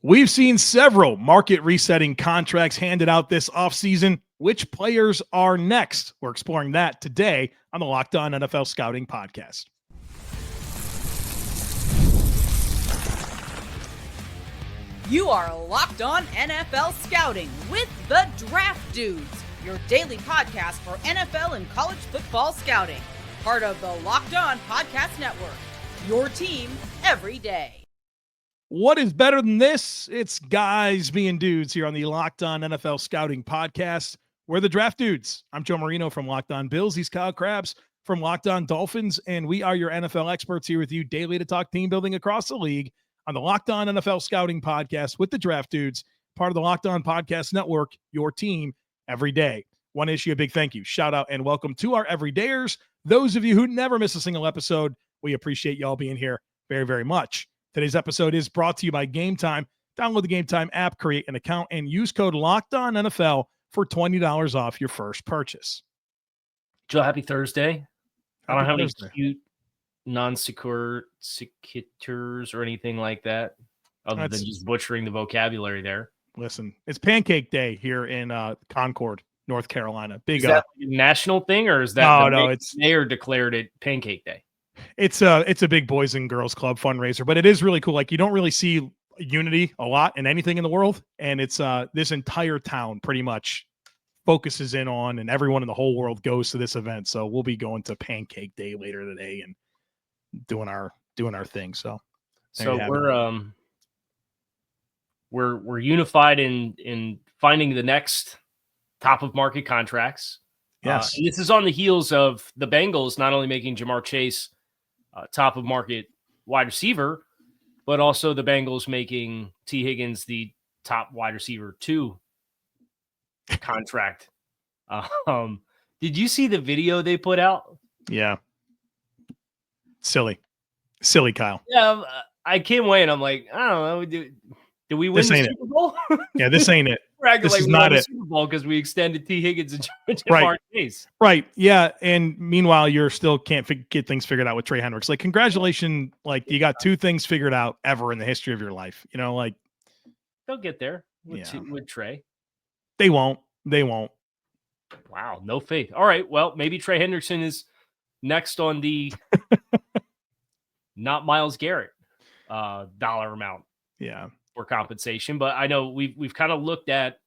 We've seen several market resetting contracts handed out this offseason. Which players are next? We're exploring that today on the Locked On NFL Scouting Podcast. You are Locked On NFL Scouting with the Draft Dudes, your daily podcast for NFL and college football scouting. Part of the Locked On Podcast Network, your team every day. What is better than this? It's guys being dudes here on the Locked On NFL Scouting Podcast. We're the Draft Dudes. I'm Joe Marino from Locked On Bills. He's Kyle Crabbs from Locked On Dolphins, and we are your NFL experts here with you daily to talk team building across the league on the Locked On NFL Scouting Podcast with the Draft Dudes, part of the Locked On Podcast Network, your team every day. Want to issue a big thank you, shout out, and welcome to our everydayers. Those of you who never miss a single episode, we appreciate y'all being here very, very much. Today's episode is brought to you by Gametime. Download the Gametime app, create an account, and use code LOCKEDONNFL for $20 off your first purchase. Joe, happy Thursday. I don't have Thursday. any cute non-sequiturs or anything like that, other than just butchering the vocabulary there. Listen, it's Pancake Day here in Concord, North Carolina. Is that a national thing, or is that it's mayor declared it Pancake Day? It's a big Boys and Girls Club fundraiser, but it is really cool. Like, you don't really see unity a lot in anything in the world, and it's this entire town pretty much focuses in on, and everyone in the whole world goes to this event. So we'll be going to Pancake Day later today and doing our thing. So we're unified in finding the next top of market contracts. Yes, and this is on the heels of the Bengals not only making Jamar Chase top of market wide receiver, but also the Bengals making T. Higgins the top wide receiver 2 contract. Did you see the video they put out? Yeah. Silly, Kyle. Yeah, I came away and I'm like, I don't know. Do we win the Super Bowl? Yeah, this ain't it. This is not it. Super Bowl because we extended T. Higgins and Jamar Chase. Right. Yeah. And meanwhile, you're still can't get things figured out with Trey Hendricks. Like, congratulations. Like, you got 2 things figured out ever in the history of your life. You know, like, they'll get there with Trey. They won't. Wow. No faith. All right. Well, maybe Trey Hendrickson is next on the not Myles Garrett dollar amount. Yeah. For compensation, but I know we've kind of looked at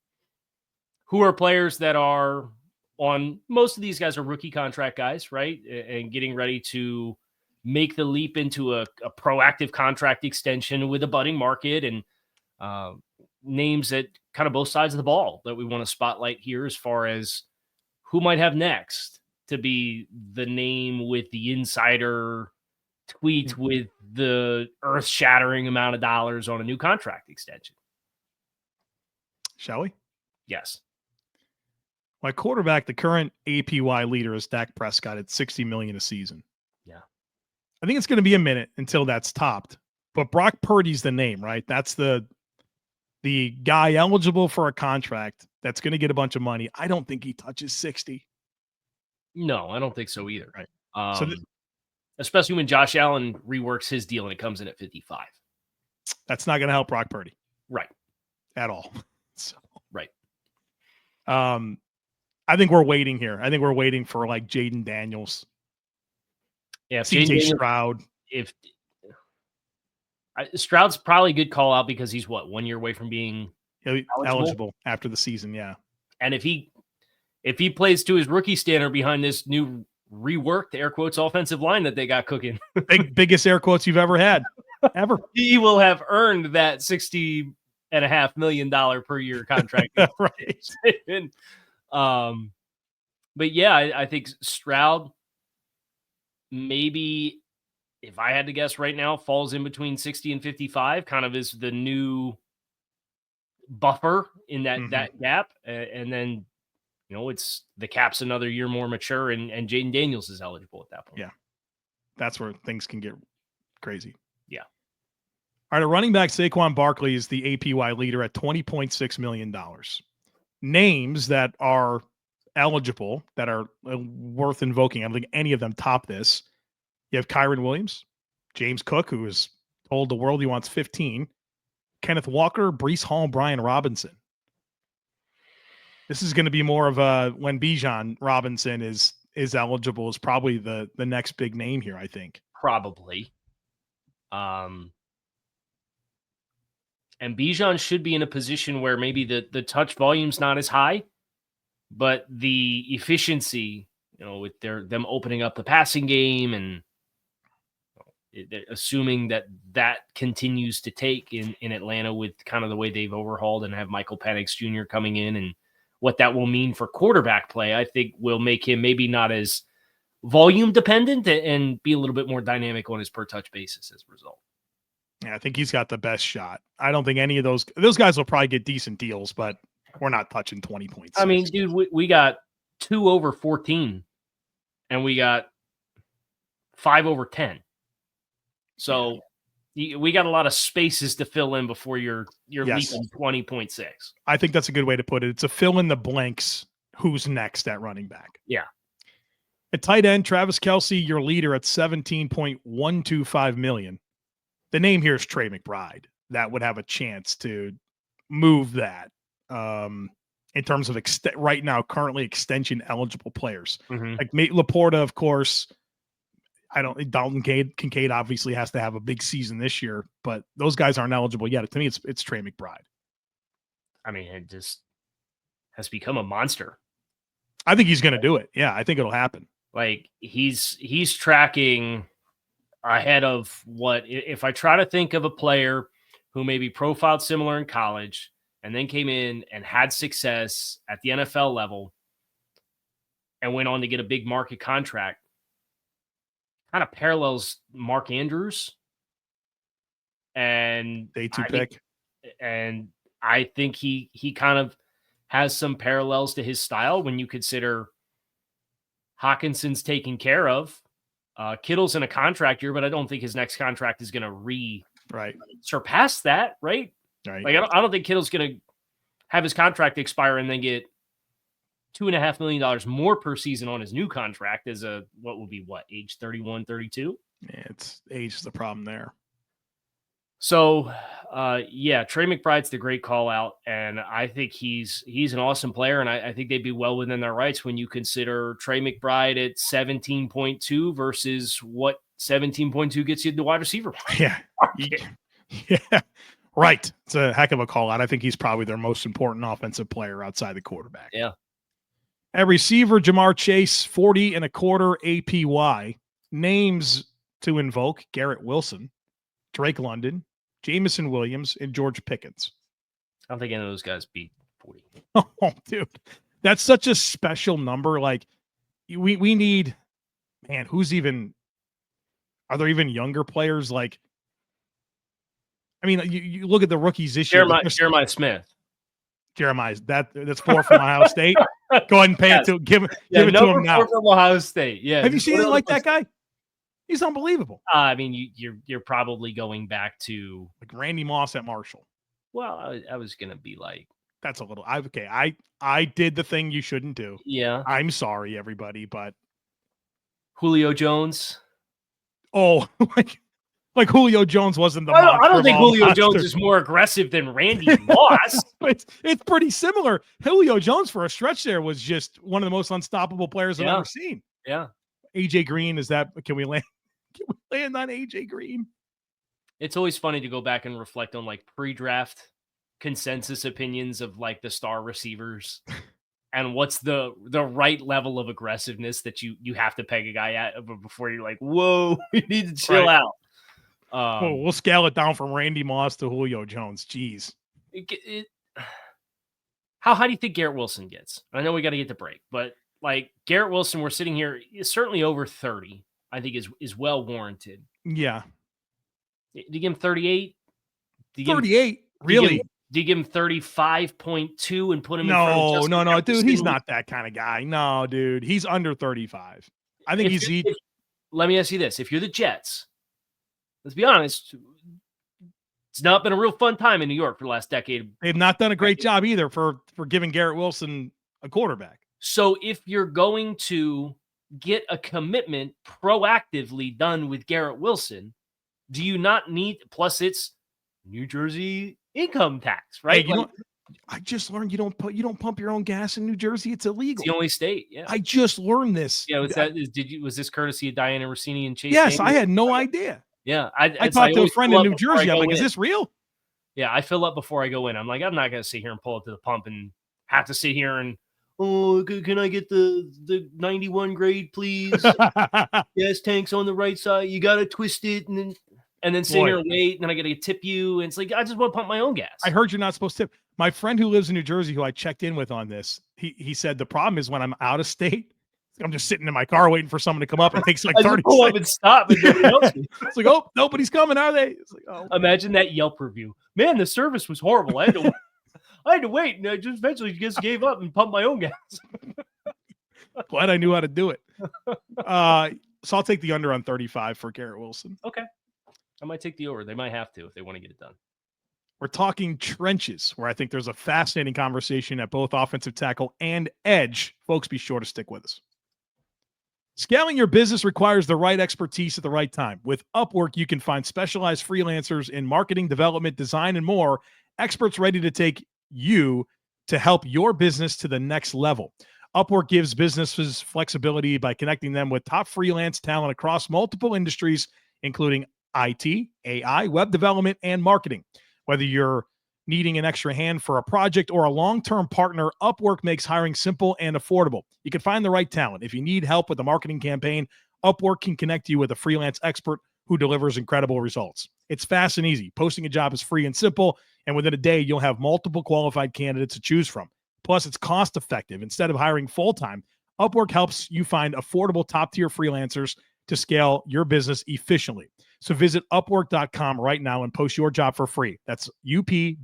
who are players that are on. Most of these guys are rookie contract guys, right? And getting ready to make the leap into a proactive contract extension with a budding market, and names at kind of both sides of the ball that we want to spotlight here as far as who might have next to be the name with the insider tweet with the earth-shattering amount of dollars on a new contract extension. Shall we? Yes. My quarterback, the current APY leader, is Dak Prescott at $60 million a season. Yeah. I think it's going to be a minute until that's topped. But Brock Purdy's the name, right? That's the guy eligible for a contract that's going to get a bunch of money. I don't think he touches 60. No, I don't think so either. Right. Especially when Josh Allen reworks his deal and it comes in at 55. That's not going to help Brock Purdy. Right. At all. So, right. I think we're waiting here. I think we're waiting for like Jaden Daniels. Yeah. CJ Stroud. Stroud's probably a good call out because he's 1 year away from being eligible after the season. Yeah. And if he plays to his rookie standard behind this new reworked air quotes offensive line that they got cooking, biggest air quotes you've ever had, ever. He will have earned that $60.5 million per year contract. Right. And, but yeah, I think Stroud maybe, if I had to guess right now, falls in between 60 and 55, kind of is the new buffer in that gap. And then, it's the cap's another year more mature, and Jaden Daniels is eligible at that point. Yeah. That's where things can get crazy. Yeah. All right. A running back, Saquon Barkley, is the APY leader at $20.6 million. Names that are eligible, that are worth invoking, I don't think any of them top this. You have Kyron Williams, James Cook, who has told the world he wants 15. Kenneth Walker, Breece Hall, Brian Robinson. This is going to be more of a when Bijan Robinson is eligible is probably the next big name here, I think. Probably. And Bijan should be in a position where maybe the touch volume's not as high, but the efficiency, with them opening up the passing game and assuming that continues to take in Atlanta with kind of the way they've overhauled and have Michael Penix Jr. coming in and what that will mean for quarterback play, I think will make him maybe not as volume dependent and be a little bit more dynamic on his per touch basis as a result. Yeah, I think he's got the best shot. I don't think any of those guys will probably get decent deals, but we're not touching 20 points. I mean, dude, we got 2 over 14 and we got 5 over 10. So we got a lot of spaces to fill in before you're leaping 20.6. I think that's a good way to put it. It's a fill in the blanks. Who's next at running back? Yeah. At tight end, Travis Kelce, your leader at $17.125 million. The name here is Trey McBride. That would have a chance to move that in terms of right now, currently extension eligible players. Mm-hmm. Like Laporta, of course. Dalton Kincaid obviously has to have a big season this year, but those guys aren't eligible yet. To me, it's Trey McBride. I mean, it just has become a monster. I think he's going to do it. Yeah, I think it'll happen. Like he's tracking ahead of what, if I try to think of a player who maybe profiled similar in college and then came in and had success at the NFL level and went on to get a big market contract, kind of parallels Mark Andrews and day 2 pick. And I think he kind of has some parallels to his style when you consider Hawkinson's taken care of. Kittle's in a contract year, but I don't think his next contract is going to surpass that. Right. Like I don't think Kittle's going to have his contract expire and then get $2.5 million more per season on his new contract as age 31, 32. Yeah, it's age is the problem there. So, Trey McBride's the great call out, and I think he's an awesome player, and I think they'd be well within their rights when you consider Trey McBride at 17.2 versus what 17.2 gets you the wide receiver. Yeah. Yeah. Right. It's a heck of a call out. I think he's probably their most important offensive player outside the quarterback. Yeah. At receiver, Jamar Chase, 40 and a quarter APY. Names to invoke: Garrett Wilson, Drake London, Jamison Williams, and George Pickens. I don't think any of those guys beat 40. Oh, dude. That's such a special number. Like, we need, man, are there even younger players? Like, I mean, you look at the rookies this year. Jeremiah Smith. That's 4 from Ohio State. Go ahead and pay it to give it to him now. 4 from Ohio State. Yeah. Have you seen anything like that guy? He's unbelievable. I mean, you're probably going back to like Randy Moss at Marshall. Well, I was gonna be like, that's a little. I did the thing you shouldn't do. Yeah. I'm sorry, everybody, but Julio Jones. Oh, like Julio Jones wasn't the. I don't think Julio Jones is more aggressive than Randy Moss. It's pretty similar. Julio Jones for a stretch there was just one of the most unstoppable players I've ever seen. Yeah. AJ Green, can we land on AJ Green? It's always funny to go back and reflect on like pre-draft consensus opinions of like the star receivers and what's the right level of aggressiveness that you have to peg a guy at before you're like, whoa, you need to chill out. We'll scale it down from Randy Moss to Julio Jones. Jeez. How high do you think Garrett Wilson gets? I know we got to get the break, but like Garrett Wilson, we're sitting here, is certainly over 30, I think is well warranted. Yeah. Do you give him 38? 38? Really? Do you give him 35.2 and put him in front of Justin No, Jefferson? dude, he's not that kind of guy. No, dude, he's under 35. I think let me ask you this. If you're the Jets, let's be honest, it's not been a real fun time in New York for the last decade. They've not done a great job either for giving Garrett Wilson a quarterback. So if you're going to get a commitment proactively done with Garrett Wilson, do you not need, plus it's New Jersey income tax, right? Hey, I just learned you don't pump your own gas in New Jersey. It's illegal. It's the only state. Yeah. I just learned this. Yeah. Was this courtesy of Diana Rossini and Chase? Yes, Daniels? I had no idea. Yeah. I talked to a friend in New Jersey. I'm like, is this real? Yeah. I fill up before I go in. I'm like, I'm not going to sit here and pull up to the pump and have to sit here and, oh, can I get the 91 grade, please? Gas tank's on the right side. You got to twist it and then sit here and wait, and then I got to tip you. And it's like, I just want to pump my own gas. I heard you're not supposed to tip. My friend who lives in New Jersey, who I checked in with on this, he said the problem is when I'm out of state, I'm just sitting in my car waiting for someone to come up. It takes like 30 pull seconds. Up and stop. And It's like, oh, nobody's coming, are they? It's like, oh. Imagine that Yelp review. Man, the service was horrible. I had to wait, and I just eventually just gave up and pumped my own gas. Glad I knew how to do it. So I'll take the under on 35 for Garrett Wilson. Okay. I might take the over. They might have to if they want to get it done. We're talking trenches, where I think there's a fascinating conversation at both offensive tackle and edge. Folks, be sure to stick with us. Scaling your business requires the right expertise at the right time. With Upwork, you can find specialized freelancers in marketing, development, design, and more, experts ready to take you to help your business to the next level. Upwork gives businesses flexibility by connecting them with top freelance talent across multiple industries, including IT, AI, web development, and marketing. Whether you're needing an extra hand for a project or a long-term partner, Upwork makes hiring simple and affordable. You can find the right talent. If you need help with a marketing campaign, Upwork can connect you with a freelance expert who delivers incredible results. It's fast and easy. Posting a job is free and simple, and within a day, you'll have multiple qualified candidates to choose from. Plus, it's cost-effective. Instead of hiring full-time, Upwork helps you find affordable top-tier freelancers to scale your business efficiently. So visit Upwork.com right now and post your job for free. That's UPWORK.com,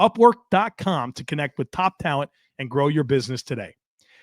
Upwork.com to connect with top talent and grow your business today.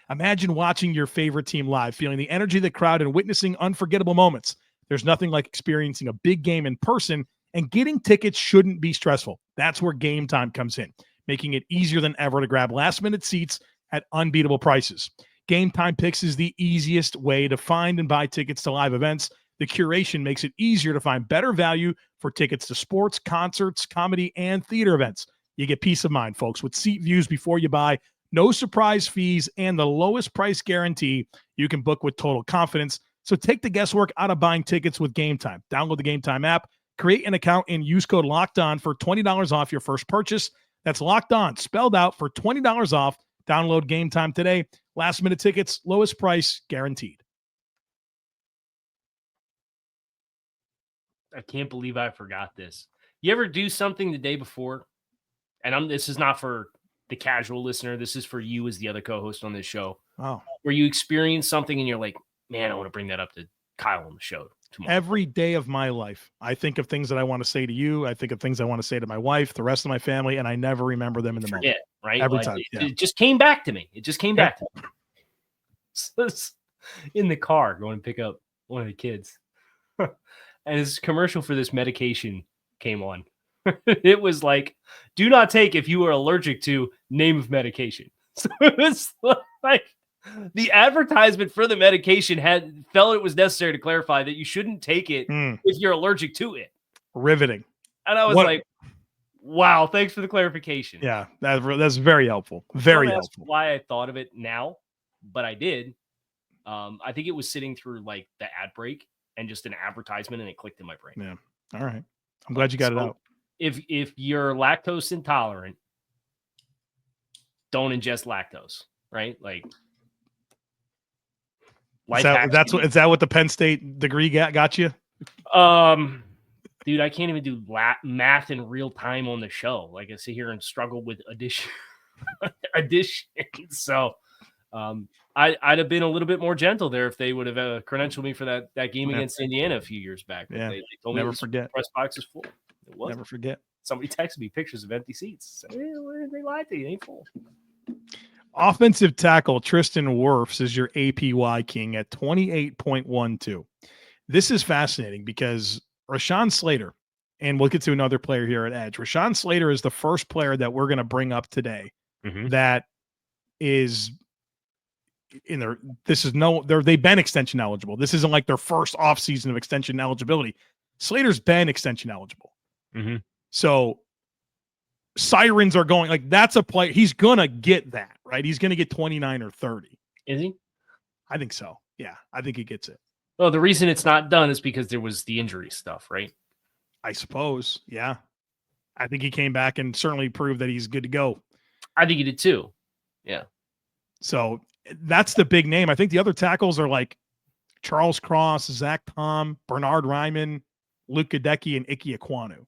Imagine watching your favorite team live, feeling the energy of the crowd and witnessing unforgettable moments. There's nothing like experiencing a big game in person, and getting tickets shouldn't be stressful. That's where Gametime comes in, making it easier than ever to grab last-minute seats at unbeatable prices. Gametime Picks is the easiest way to find and buy tickets to live events. The curation makes it easier to find better value for tickets to sports, concerts, comedy, and theater events. You get peace of mind, folks, with seat views before you buy, no surprise fees, and the lowest price guarantee. You can book with total confidence. So take the guesswork out of buying tickets with Gametime. Download the Gametime app, create an account, and use code LOCKEDON for $20 off your first purchase. That's Locked On, spelled out, for $20 off. Download Gametime today. Last minute tickets, lowest price guaranteed. I can't believe I forgot this. You ever do something the day before? And this is not for the casual listener. This is for you as the other co-host on this show. Oh. Where you experience something and you're like, man, I want to bring that up to Kyle on the show tomorrow. Every day of my life, I think of things that I want to say to you. I think of things I want to say to my wife, the rest of my family, and I never remember them in the moment. Right? Every time. It just came back to me. It just came back to me. So in the car going to pick up one of the kids. And his commercial for this medication came on. It was like, do not take if you are allergic to name of medication. So it was like the advertisement for the medication felt it was necessary to clarify that you shouldn't take it if you're allergic to it. Riveting. And I was like, wow, thanks for the clarification. Yeah, that's very helpful. Very helpful. Why I thought of it now, but I did. I think it was sitting through like the ad break and just an advertisement, and it clicked in my brain. Yeah. All right. I'm glad you got it out. If you're lactose intolerant, don't ingest lactose, right? Like, is that what the Penn State degree got you? Dude, I can't even do math in real time on the show. Like, I sit here and struggle with addition. So, I'd have been a little bit more gentle there if they would have credentialed me for that game against Indiana a few years back. Yeah. They told me the press box is full. It wasn't. Never forget. Somebody texted me pictures of empty seats. They lied to you. It ain't full. Offensive tackle Tristan Wirfs is your APY king at 28.12. This is fascinating because Rashawn Slater, and we'll get to another player here at Edge. Rashawn Slater is the first player that we're going to bring up today that is in their. They've been extension eligible. This isn't like their first offseason of extension eligibility. Slater's been extension eligible. Mm-hmm. So sirens are going, like, that's a play. He's going to get that, right? He's going to get 29 or 30. Is he? I think so. Yeah, I think he gets it. Well, the reason it's not done is because there was the injury stuff, right? I suppose. Yeah. I think he came back and certainly proved that he's good to go. I think he did too. Yeah. So that's the big name. I think the other tackles are like Charles Cross, Zach Tom, Bernard Ryman, Luke Gadecki, and Ike Ekwonu.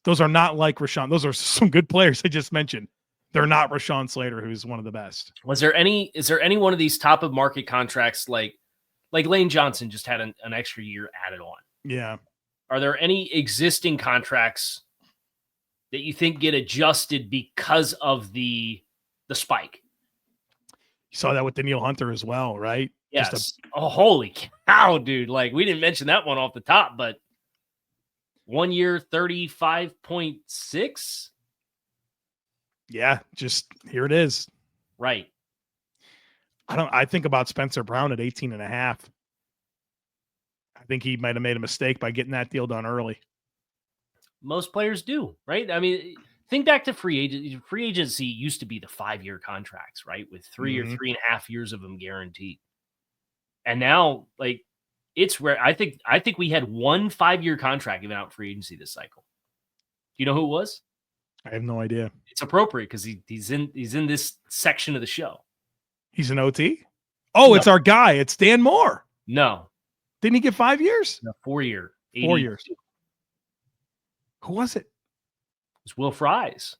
Those are not like Rashawn. Those are some good players I just mentioned. They're not Rashawn Slater, who's one of the best. Is there any one of these top of market contracts like Lane Johnson just had an extra year added on? Yeah. Are there any existing contracts that you think get adjusted because of the spike? You saw that with Daniil Hunter as well, right? Yes. Oh, holy cow, dude. Like, we didn't mention that one off the top, but 1 year, 35.6. Yeah, just here it is. Right. I think about Spencer Brown at 18.5. I think he might have made a mistake by getting that deal done early. Most players do, right? I mean, think back to free agency. Free agency used to be the 5-year contracts, right? With 3 or 3.5 years of them guaranteed. And now, like, it's rare. I think we had 1 5-year contract given out free agency this cycle. Do you know who it was? I have no idea. It's appropriate because he's in this section of the show. He's an OT? Oh, no. It's our guy. It's Dan Moore. No. Didn't he get 5 years? No, 4 year. 4 years. Who was it? It was Will Fries.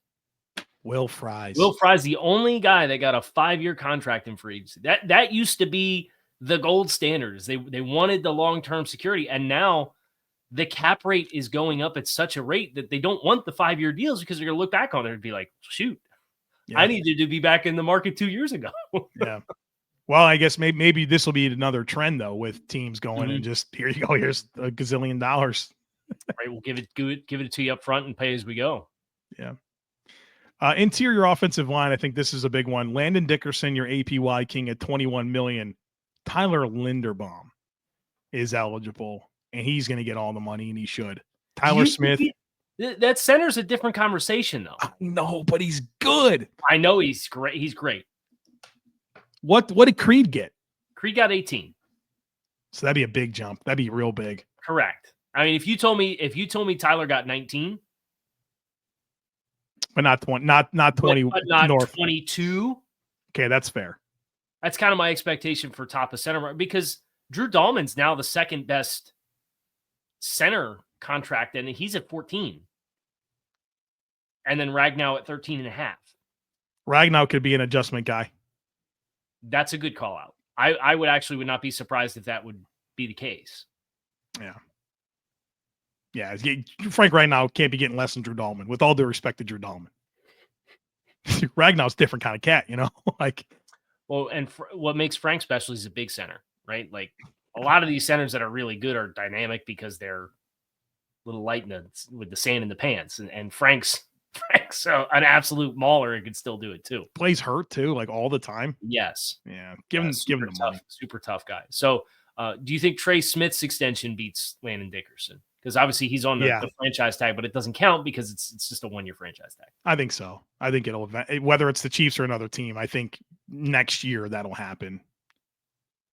Will Fries, the only guy that got a 5-year contract in free agency. That used to be the gold standards. They wanted the long-term security, and now the cap rate is going up at such a rate that they don't want the 5-year deals because they're going to look back on it and be like, shoot, yeah. I needed to be back in the market 2 years ago. Yeah. Well, I guess maybe this will be another trend, though, with teams going and just, here you go, here's $1 gazillion. Right, we'll give it to you up front and pay as we go. Yeah. Interior offensive line, I think this is a big one. Landon Dickerson, your APY king at $21 million. Tyler Linderbaum is eligible, and he's going to get all the money, and he should. Tyler Smith. That center's a different conversation, though. I know, but he's good. I know he's great. He's great. What did Creed get? Creed got 18. So that'd be a big jump. That'd be real big. Correct. I mean, if you told me Tyler got 19, but not 20, not 20, but not north. 22. Okay, that's fair. That's kind of my expectation for top of center because Drew Dahlman's now the second best center contract, and he's at 14. And then Ragnow at 13.5. Ragnow could be an adjustment guy. That's a good call out. I would not be surprised if that would be the case. Yeah. Yeah. Frank right now can't be getting less than Drew Dahlman, with all due respect to Drew Dahlman. Ragnow's a different kind of cat, like. Well, and what makes Frank special is a big center, right? Like a lot of these centers that are really good are dynamic because they're a little light with the sand in the pants. And Frank's an absolute mauler and can still do it too. Plays hurt too, like all the time. Yes. Yeah. Give him the money. Super tough guy. So do you think Trey Smith's extension beats Landon Dickerson? Because obviously he's on the franchise tag, but it doesn't count because it's just a 1-year franchise tag. I think so. I think it'll, whether it's the Chiefs or another team, I think next year that'll happen.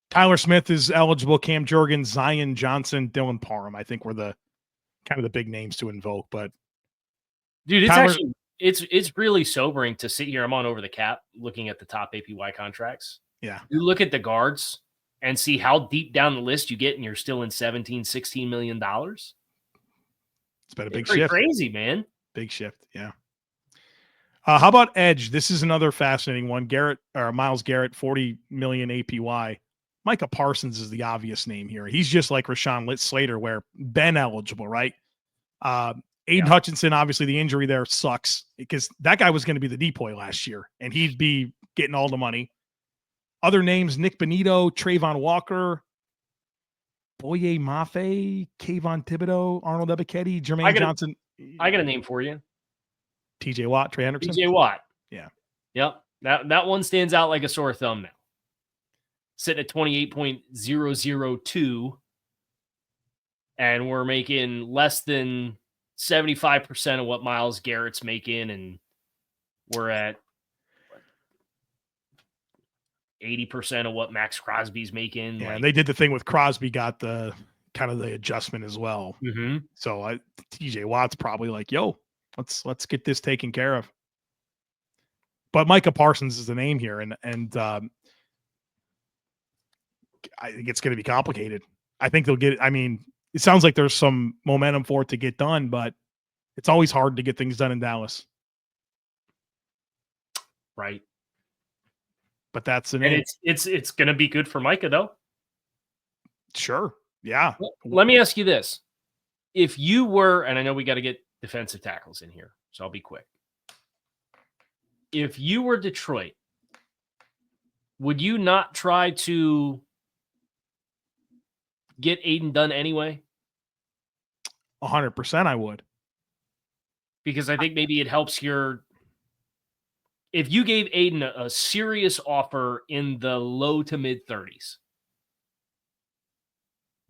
Tyler Smith is eligible. Cam Jorgens, Zion Johnson, Dylan Parham, I think were the kind of the big names to invoke. But dude, it's really sobering to sit here. I'm on Over the Cap looking at the top APY contracts. Yeah. You look at the guards and see how deep down the list you get, and you're still in $16 million. It's been a big shift. Crazy, man. Big shift. Yeah. How about edge? This is another fascinating one. Myles Garrett, 40 million APY. Micah Parsons is the obvious name here. He's just like Rashawn Slater, where Ben eligible, right? Aidan Hutchinson, obviously the injury there sucks because that guy was going to be the depoy last year, and he'd be getting all the money. Other names: Nick Benito, Trayvon Walker, Boye Mafe, Kayvon Thibodeau, Arnold Ebiketie, Jermaine Johnson. I got a name for you. TJ Watt, Trey Hendrickson. TJ Watt. Yeah. Yep. That one stands out like a sore thumb now. Sitting at 28.002. and we're making less than 75% of what Myles Garrett's making, and we're at 80% of what Max Crosby's making. Yeah, and they did the thing with Crosby, got the kind of the adjustment as well. Mm-hmm. So TJ Watt's probably like, yo, let's get this taken care of. But Micah Parsons is the name here, and I think it's going to be complicated. I think they'll get. I mean, it sounds like there's some momentum for it to get done, but it's always hard to get things done in Dallas. Right. But that's the name. And it's going to be good for Micah, though. Sure. Yeah. Let me ask you this. If you were, and I know we got to get defensive tackles in here, so I'll be quick. If you were Detroit, would you not try to get Aidan done anyway? 100% I would. Because I think maybe it helps your... If you gave Aidan a serious offer in the low to mid 30s,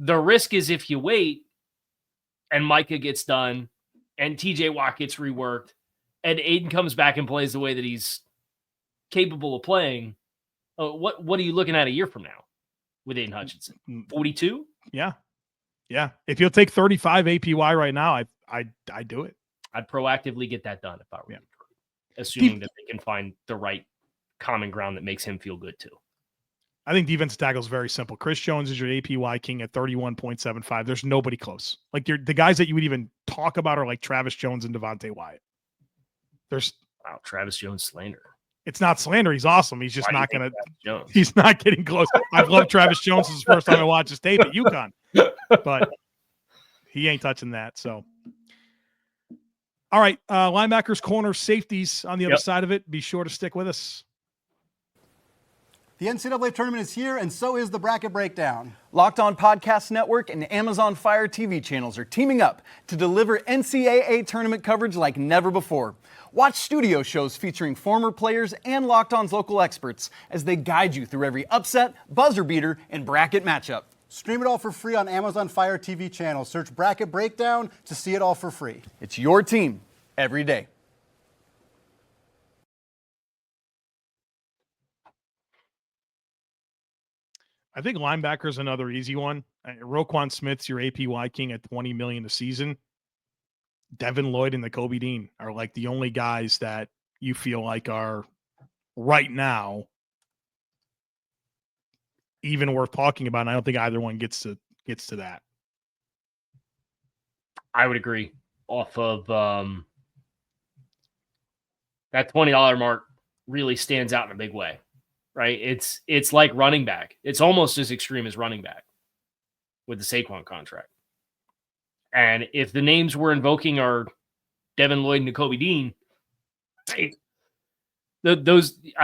the risk is if you wait and Micah gets done and TJ Watt gets reworked and Aidan comes back and plays the way that he's capable of playing, what are you looking at a year from now with Aidan Hutchinson? 42? Yeah. Yeah. If you'll take 35 APY right now, I'd do it. I'd proactively get that done if I were Detroit, assuming that they can find the right common ground that makes him feel good too. I think defensive tackle is very simple. Chris Jones is your APY king at 31.75. There's nobody close. Like the guys that you would even talk about are like Travis Jones and Devontae Wyatt. Wow, Travis Jones slander. It's not slander. He's awesome. He's just not going to. He's not getting close. I've loved Travis Jones since the first time I watched his tape at UConn, but he ain't touching that. So, all right, linebackers, corners, safeties on the other side of it. Be sure to stick with us. The NCAA tournament is here, and so is the Bracket Breakdown. Locked On Podcast Network and Amazon Fire TV channels are teaming up to deliver NCAA tournament coverage like never before. Watch studio shows featuring former players and Locked On's local experts as they guide you through every upset, buzzer beater, and bracket matchup. Stream it all for free on Amazon Fire TV channel. Search Bracket Breakdown to see it all for free. It's your team every day. I think linebacker is another easy one. Roquan Smith's your APY king at $20 million a season. Devin Lloyd and the Kobe Dean are like the only guys that you feel like are right now even worth talking about. And I don't think either one gets to that. I would agree. Off of that $20 mark really stands out in a big way. Right? It's like running back. It's almost as extreme as running back with the Saquon contract. And if the names we're invoking are Devin Lloyd and Kobe Dean, I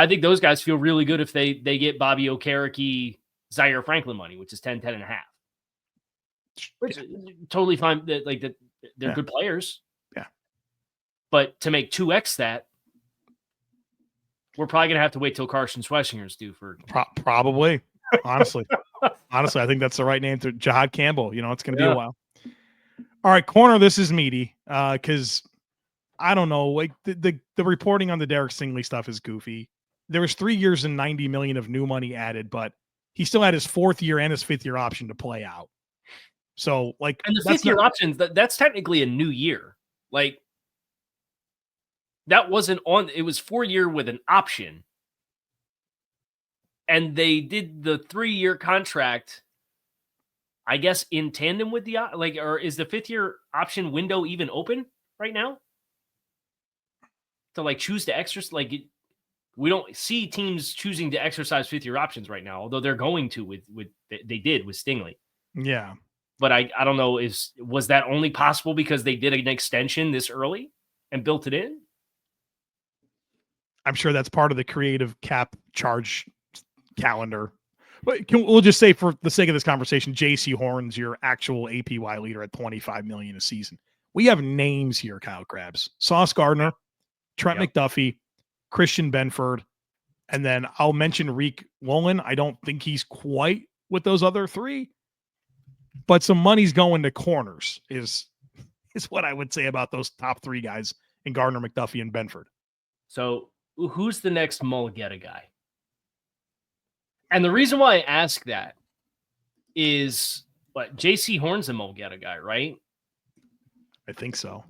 think those guys feel really good if they get Bobby Okereke, Zaire Franklin money, which is 10 and a half. Which totally fine. They're good players. Yeah. But to make 2x that, we're probably going to have to wait till Carson Schwechinger's due for... Probably. Honestly, I think that's the right name to Jahad Campbell. You know, it's going to be a while. All right, corner, this is meaty because I don't know. Like the reporting on the Derek Stingley stuff is goofy. There was 3 years and $90 million of new money added, but he still had his 4th year and his 5th year option to play out. So, like... And the 5th year options, that's technically a new year. Like... That wasn't on, it was 4 year with an option. And they did the 3-year contract, I guess, in tandem with the, or is the 5th year option window even open right now? To choose to exercise, we don't see teams choosing to exercise 5th year options right now, although they're going to they did with Stingley. Yeah. But I don't know, was that only possible because they did an extension this early and built it in? I'm sure that's part of the creative cap charge calendar. But we'll just say, for the sake of this conversation, J.C. Horn's your actual APY leader at $25 million a season. We have names here, Kyle Crabbs. Sauce Gardner, Trent McDuffie, Christian Benford, and then I'll mention Reek Woolen. I don't think he's quite with those other three. but some money's going to corners is what I would say about those top three guys in Gardner, McDuffie, and Benford. So who's the next Mulligetta guy? And the reason why I ask that is what J.C. Horn's a Mulligetta guy, right? I think so.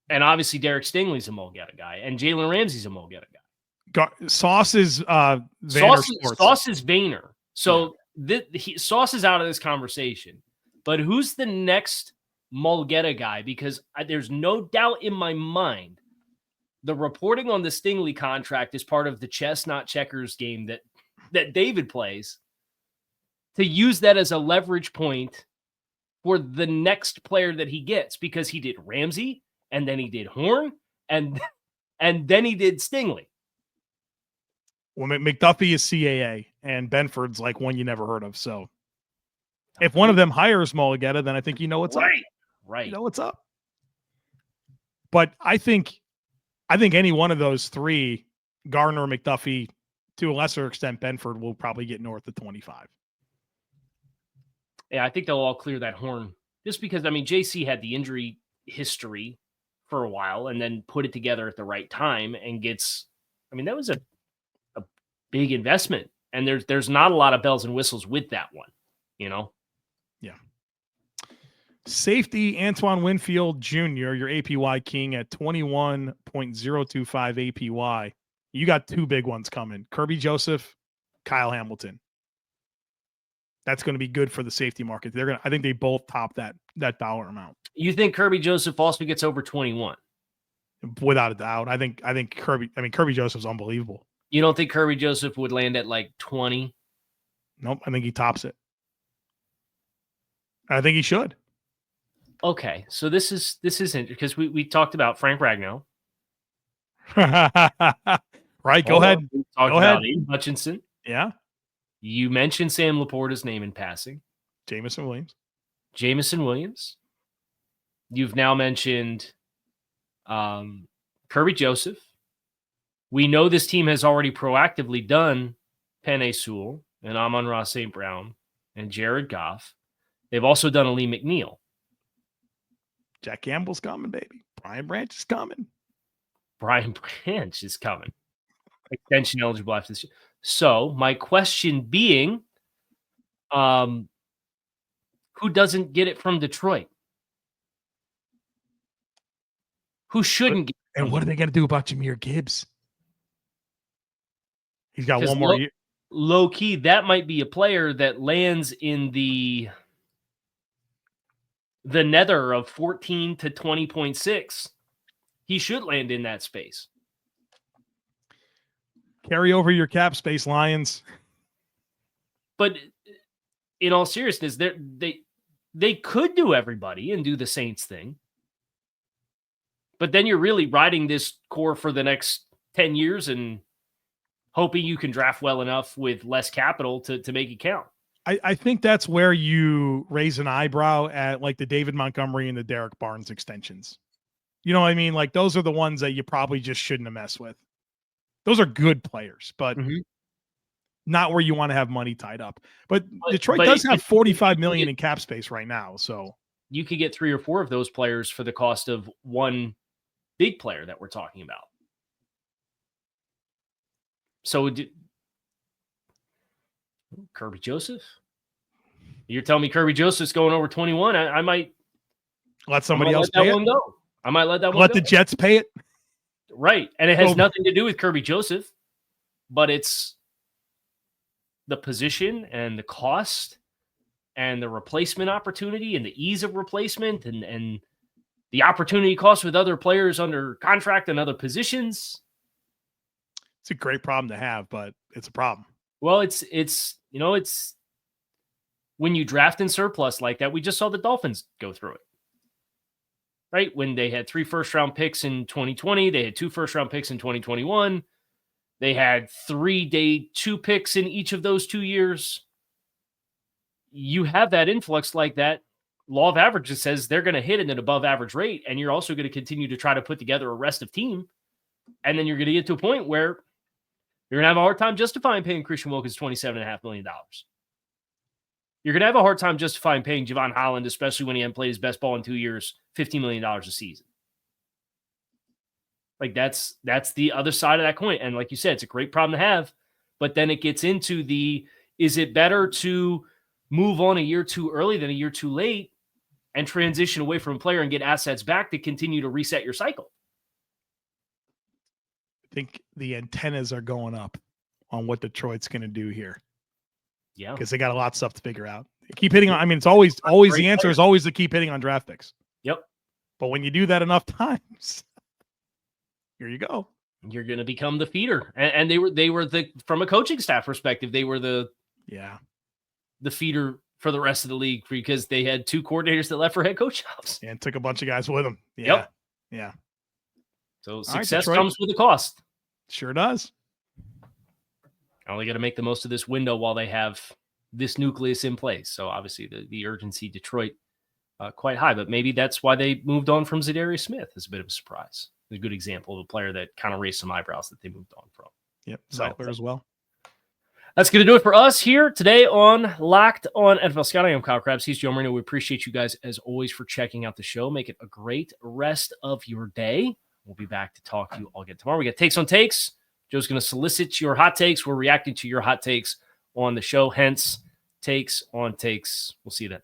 And obviously Derek Stingley's a Mulligetta guy, and Jalen Ramsey's a Mulligetta guy. Sauce is Vayner Sauce is Vayner. So Sauce is out of this conversation. But who's the next Mulligetta guy? Because there's no doubt in my mind the reporting on the Stingley contract is part of the chess, not checkers game that David plays, to use that as a leverage point for the next player that he gets, because he did Ramsey, and then he did Horn, and then he did Stingley. Well, McDuffie is CAA, and Benford's like one you never heard of. So if one of them hires Mulligetta, then I think you know what's up. Right. You know what's up. But I think any one of those three, Gardner, McDuffie, to a lesser extent, Benford, will probably get north of 25. Yeah, I think they'll all clear that Horn. Just because, I mean, JC had the injury history for a while and then put it together at the right time and gets, I mean, that was a big investment. And there's not a lot of bells and whistles with that one, you know? Yeah. Safety, Antoine Winfield Jr., your APY king at 21.025 APY. You got two big ones coming. Kirby Joseph, Kyle Hamilton. That's going to be good for the safety market. I think they both top that dollar amount. You think Kirby Joseph also gets over 21? Without a doubt. I think Kirby Joseph's unbelievable. You don't think Kirby Joseph would land at like 20? Nope. I think he tops it. I think he should. Okay. So this is interesting because we talked about Frank Ragnow. Right. Go ahead. Go ahead. Aidan Hutchinson. Yeah. You mentioned Sam Laporta's name in passing. Jameson Williams. You've now mentioned Kirby Joseph. We know this team has already proactively done Penei Sewell and Amon-Ra St. Brown and Jared Goff. They've also done Ali McNeil. Jack Campbell's coming, baby. Brian Branch is coming. Extension eligible after this year. So my question being, who doesn't get it from Detroit? Who shouldn't get it? And what are they going to do about Jahmyr Gibbs? He's got one more year. Low key, that might be a player that lands in the nether of 14 to 20.6. He should land in that space. Carry over your cap space, Lions. But in all seriousness, they could do everybody and do the Saints thing. But then you're really riding this core for the next 10 years and hoping you can draft well enough with less capital to make it count. I think that's where you raise an eyebrow at like the David Montgomery and the Derek Barnes extensions. You know what I mean? Like those are the ones that you probably just shouldn't have messed with. Those are good players, but not where you want to have money tied up. But Detroit does have $45 million in cap space right now. So you could get 3 or 4 of those players for the cost of one big player that we're talking about. So Kirby Joseph? You're telling me Kirby Joseph's going over 21? I might let somebody else pay it. Go. I might let that one go. Let the Jets pay it. Right. And it has nothing to do with Kirby Joseph, but it's the position and the cost and the replacement opportunity and the ease of replacement and the opportunity cost with other players under contract and other positions. It's a great problem to have, but it's a problem. Well, it's when you draft in surplus like that, we just saw the Dolphins go through it. Right? When they had 3 first-round picks in 2020, they had 2 first-round picks in 2021. They had 3 day 2 picks in each of those 2 years. You have that influx like that. Law of averages says they're going to hit at an above average rate, and you're also going to continue to try to put together a restive team. And then you're going to get to a point where you're going to have a hard time justifying paying Christian Wilkins $27.5 million. You're going to have a hard time justifying paying Javon Holland, especially when he hadn't played his best ball in 2 years, $15 million a season. Like that's the other side of that coin. And like you said, it's a great problem to have, but then it gets into is it better to move on a year too early than a year too late and transition away from a player and get assets back to continue to reset your cycle? I think the antennas are going up on what Detroit's going to do here. Yeah. Because they got a lot of stuff to figure out. Keep hitting on, it's always the answer is always to keep hitting on draft picks. Yep. But when you do that enough times, here you go. You're going to become the feeder. And they were from a coaching staff perspective, they were the feeder for the rest of the league because they had 2 coordinators that left for head coach jobs. And took a bunch of guys with them. Yeah. Yep. Yeah. So success comes with a cost. Sure does. Only got to make the most of this window while they have this nucleus in place. So obviously the urgency Detroit quite high, but maybe that's why they moved on from Zadarius Smith. It's a bit of a surprise. A good example of a player that kind of raised some eyebrows that they moved on from. Yep. Zeitler as well. That's going to do it for us here today on Locked on NFL Scouting. I'm Kyle Crabbs. He's Joe Marino. We appreciate you guys as always for checking out the show. Make it a great rest of your day. We'll be back to talk to you all again tomorrow. We got takes on takes. Joe's going to solicit your hot takes. We're reacting to your hot takes on the show. Hence, takes on takes. We'll see you then.